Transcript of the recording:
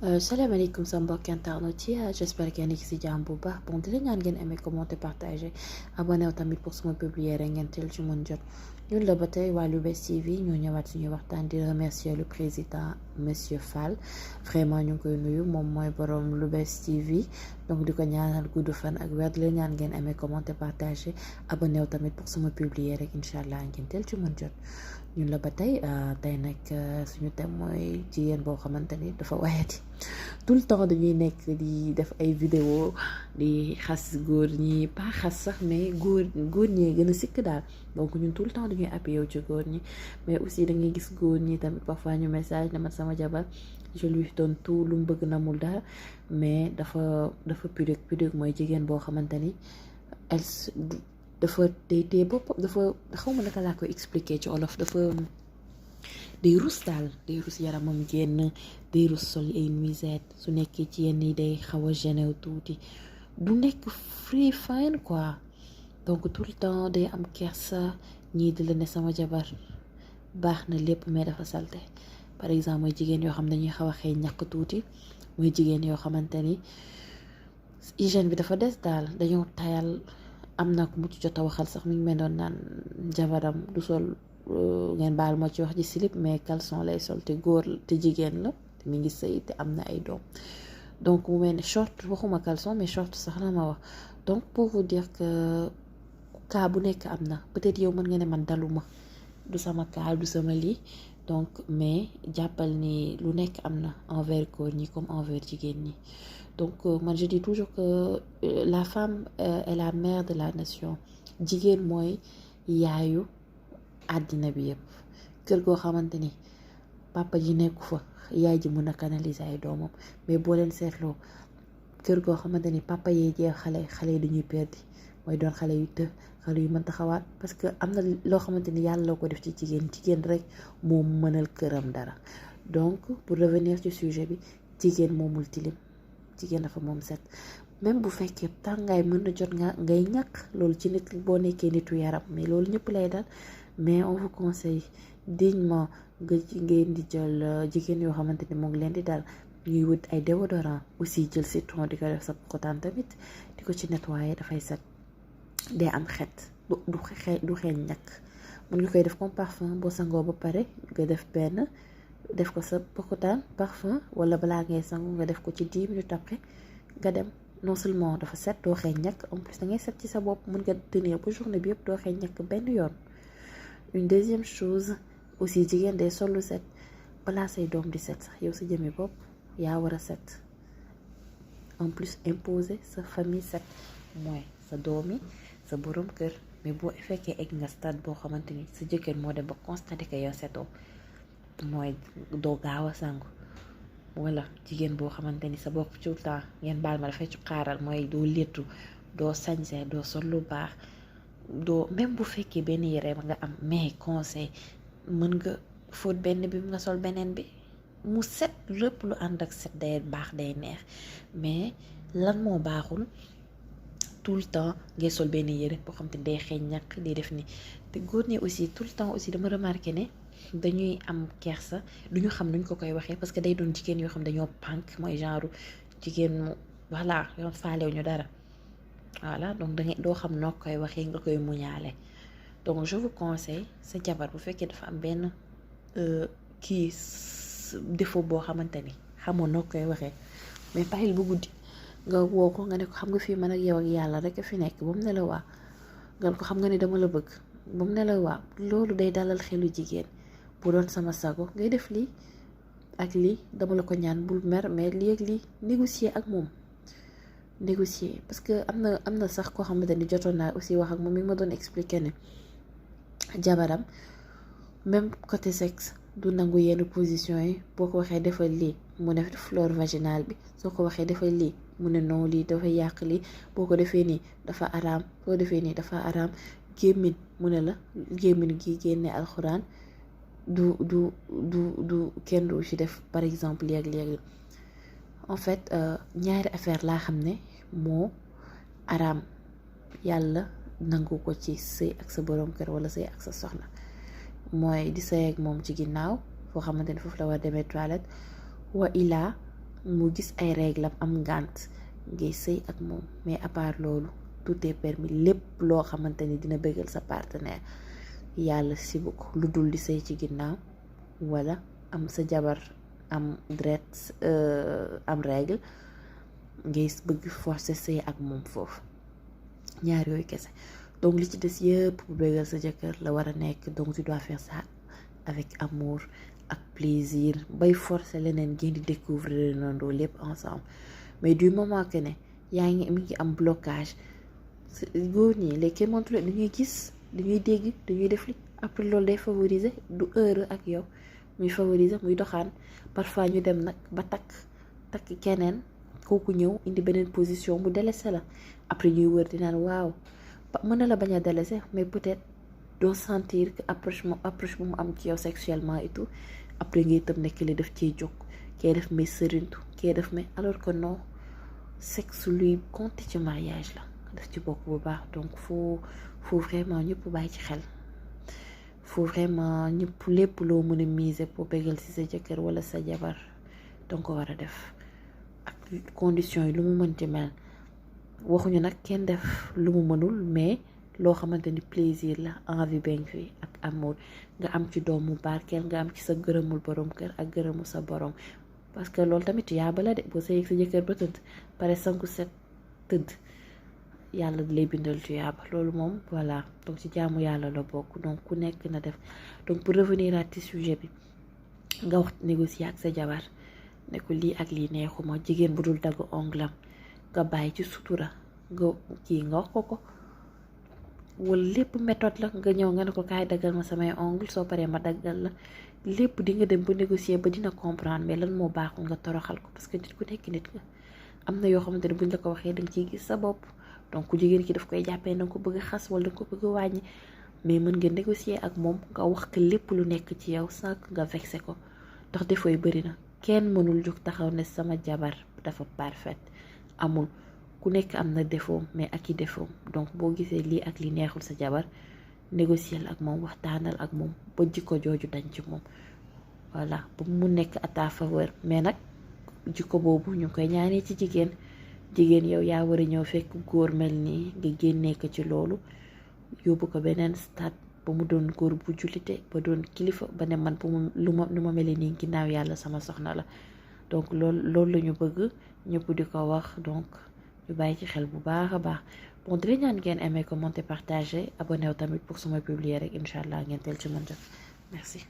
salaamaaleykum sa mbokk internet yi j'espère que yéen a ngi si jàmm bu baax bon di la ñaan ngeen aimé commenter partager abonné wu tamit pour suma publier rek ngeen teel ci mën jot ñun la ba tey waa Lou'Bess TV ñoo ñëwaat suñuy waxtaan di remercier le président monsieur Fall vraiment ñu ngi koy nuyu moom mooy borom Lou'Bess TV donc di ko ñaanal gudd fan ak wér di la ñaan ngeen aimé commenter partager abonné wu tamit pour suma publier rek incha allah ngeen teel ci mën jot. ñun la ba tey nag suñu thème mooy jigéen boo xamante ni dafa wayati tout le temps dañuy nekk di def ay vidéo di xas góor ñi pas xas sax mais góor ñee gën a sikk daal donc ñun tout le temps dañuy appuyé wu ci góor ñi mais aussi da ngay gis góor ñi tamit parfois ñu message ne man sama jabar je lui donne tout lu mu bëgg namul daal mais dafa pudique mooy jigéen boo xamante ni dafa day bopp dafa xaw ma naka laa koy expliquer ci olof dafa day rus daal day rus yaramam génn day rus sol ay nuisette su nekkee ci yenn yi day xaw a gêné tuuti du nekk free fine quoi donc tout le temps day am kersa ñii di la ne sama jabar baax na lépp mais dafa salte par exemple mooy jigéen yoo xam dañuy xaw a xëy ñàkk tuuti mooy jigéen yoo xamante ni hygiène bi dafa des daal dañoo tayal. am na ku mu ci jot a waxal sax mi ngi mel doon naan jabaram du sol ngeen baal moo ci wax ji slip mais caleçon lay sol te góor te jigéen la te mi ngi sëy te am na ay doom donc mu mel ne short waxuma caleçon mais short sax la ma wax donc pour vous dire que cas bu nekk am na peut-être yow mën nga ne man daluma du sama cas du sama lii donc mais jàppal ni lu nekk am na envers góor ñi comme envers jigéen ñi donc man je dis toujours que la femme est la mère de la nation jigéen mooy yaayu àddina bi yëpp kër goo xamante ni papa ji nekku fa yaay ji mën a canaliser ay doomam mais boo leen seetloo kër goo xamante ni papa yee jeex xale yi dañuy perdi mooy doon xale yu të xale yu mën taxawaat parce que am na loo xamante ni yàlla loo ko def ci jigéen rek moo mënal këram dara donc pour revenir ci sujet bi jigéen moomul tilim jigéen dafa moom set même bu fekkee tàngaay mën na jot ngay ñàkk loolu ci nit boo nekkee nitu yaram mais loolu ñëpp lay dal mais on vous conseille dignement ngeen di jël jigéen yoo xamante ni moo ngi leen di dal ñuy wut ay déodorant aussi jël citron di ko def sa pokotaan tamit di ko ci nettoyer dafay set day am xet du xeeñ ñàkk mën nga koy def comme parfum boo sangoo ba pare nga def benn def ko sa pokotaan parfum wala balaa ngay sangu nga def ko ci 10 minutes après nga dem non seulement dafa set doo xeeñ ñàkk en plus da ngay set ci sa bopp mën nga tenir ba journée bi yëpp doo xeeñ ñàkk benn yoon. Une deuxième chose aussi jigéen day sol lu set balaa say doom di set sax yow sa jëmmi bopp yaa war a set en plus imposer sa famille set mooy sa doom yi sa borom kër mais boo fekkee egg nga stade boo xamante ni sa jëkkër moo dem ba constaté que yow setoo mooy doo gaaw a sangu wala jigéen boo xamante ni sa bopp tout le temps ngeen baal ma dafay ci xaaral mooy doo léttu doo sañse doo sol lu baax doo même bu fekkee benn yére ba nga am mais conseil mën nga fóot benn bi nga sol beneen bi mu set lépp lu ànd ak set day baax day neex mais lan moo baaxul tout le temps ngay sol benn yére boo xam te day xeeñ ñàkk day def ni te góor ñi aussi tout le temps aussi dama remarqué ne dañuy am kersa duñu xam nuñ ko koy waxee parce que day doon jigéen yoo xam dañoo pànk mooy genre jigéen mu voilà yoon faalew ñu dara voilà donc dangay doo xam noo koy waxee nga koy muñaale donc je vous conseille sa jabar bu fekkee dafa am benn kii défaut boo xamante ni xamoo noo koy waxee mais bàyyil bu guddi nga woo ko nga ne ko xam nga fii man ak yow ak yàlla rek a fi nekk ba mu ne la waa nga ko xam nga ne dama la bëgg ba mu ne la waa loolu day dalal xelu jigéen bu doon sama sago ngay def lii ak lii dama la ko ñaan bul mer mais lii ak lii négocier ak moom négocier parce que am na sax koo xamante ni jotoon naa aussi wax ak moom mi ngi ma doon expliquer ne jabaram même côté sexe du nangu yenn position yi boo ko waxee defal lii mu ne flore vaginale bi soo ko waxee defal lii mu ne non lii dafa yàq lii boo ko defee nii dafa araam boo defee nii dafa araam gémmiñ mu ne la gémmiñ gi génne alxuraan du kenn du ci def par exemple léegi en fait ñaari affaire laa xam ne moo araam yàlla nangu ko ci sëy ak sa borom kër wala sëy ak sa soxna mooy di sëy ak moom ci ginnaaw foo xamante ne foofu la war demee toilette wa ilaa mu gis ay règles am ngànt ngay sëy ak moom mais à part loolu tout est permis lépp loo xamante ni dina bëggal sa partenaire yàlla sibu ko lu dul di sëy ci ginnaaw wala am sa jabar am dret am règle ngay bëgg forcer sëy ak moom foofu ñaar yooyu kese donc li ci des yëpp bu bëggal sa jëkkër la war a nekk donc tu dois faire ça avec amour ak plaisir bay forcer leneen ngeen di découvrir nandoo lépp ensemble mais du moment que ne yaa ngi mi ngi am blocage góor ñi léegi kenn mëntu leen dañuy gis dañuy dégg dañuy def li après loolu day favoriser du heure ak yow muy favoriser muy doxaan parfois ñu dem nag ba takk keneen kooku ñëw indi beneen position bu délaissé la après ñuy wër di naan waaw mën na la bañ a délaissé mais peut-être doo sentir que approche bu mu am ci yow sexuellement et tout après ngay tëm nekk li def ciy jóg kee def may sërintu kee def may alors que non sexe luy compter ci mariage la daf ci bokk bu baax donc faut vraiment ñëpp bàyyi ci xel faut vraiment ñëpp lépp loo mën a miser pour bégal ci sa jëkkër wala sa jabar danga ko war a def ak conditions yi lu mu mënti mel waxuñu nag kenn def lu mu mënul mais loo xamante ni plaisir la envie benn fi ak amour nga am ci doomu barkeel nga am ci sa gërëmul borom kër ak gërëmul sa borom parce que loolu tamit yaa bala de boo sëy sa jëkkër ba tëdd pare sangu set tëdd yàlla lay bindal tuyaaba loolu moom voilà donc ci jaamu yàlla la bokk donc ku nekk na def donc pour revenir à ci sujet bi nga wax négocier ak sa jabar ne ko lii ak lii neexuma jigéen bu dul dagg onglam nga bàyyi ci sutura nga kii nga wax ko wala lépp méthode la nga ñëw nga ne ko kaay daggal ma samay ongle soo paree ma daggal la lépp di nga dem ba négocier ba dina comprendre mais lan moo baaxul nga toroxal ko parce que nit ku nekk nit nga am na yoo xamante ne buñ la ko waxee danga ciy gis sa bopp donc ku jigéen ki daf koy jàppee danga ko bëgg a xas wala danga ko bëgg a wàññi mais mën nga négocier ak moom nga wax ko lépp lu nekk ci yow sans que nga vexé ko ndax défaut yi bëri na kenn mënul jóg taxaw ne sama jabar dafa parfaite amul ku nekk am na défaut mais ak i défaut donc boo gisee lii ak li neexul sa jabar négocier ak moom waxtaanal ak moom ba jikko jooju dañ ci moom voilà ba mu nekk à ta faveur mais nag jikko boobu ñu koy ñaanee ci jigéen yow yaa war a ñëw fekk góor mel nii nga génnee ko ci loolu yóbbu ko beneen stade ba mu doon góor bu jullite ba doon kilifa ba ne man bu mu lu ma mel nii ginnaaw yàlla sama soxna la donc loolu la ñu bëgg ñëpp di ko wax donc ñu bàyyi ci xel bu baax a baax bon di ñaan ngeen aimé commenter partager abonné wu tamit pour sama publier rek incha allah ngeen teel ci mën jot merci.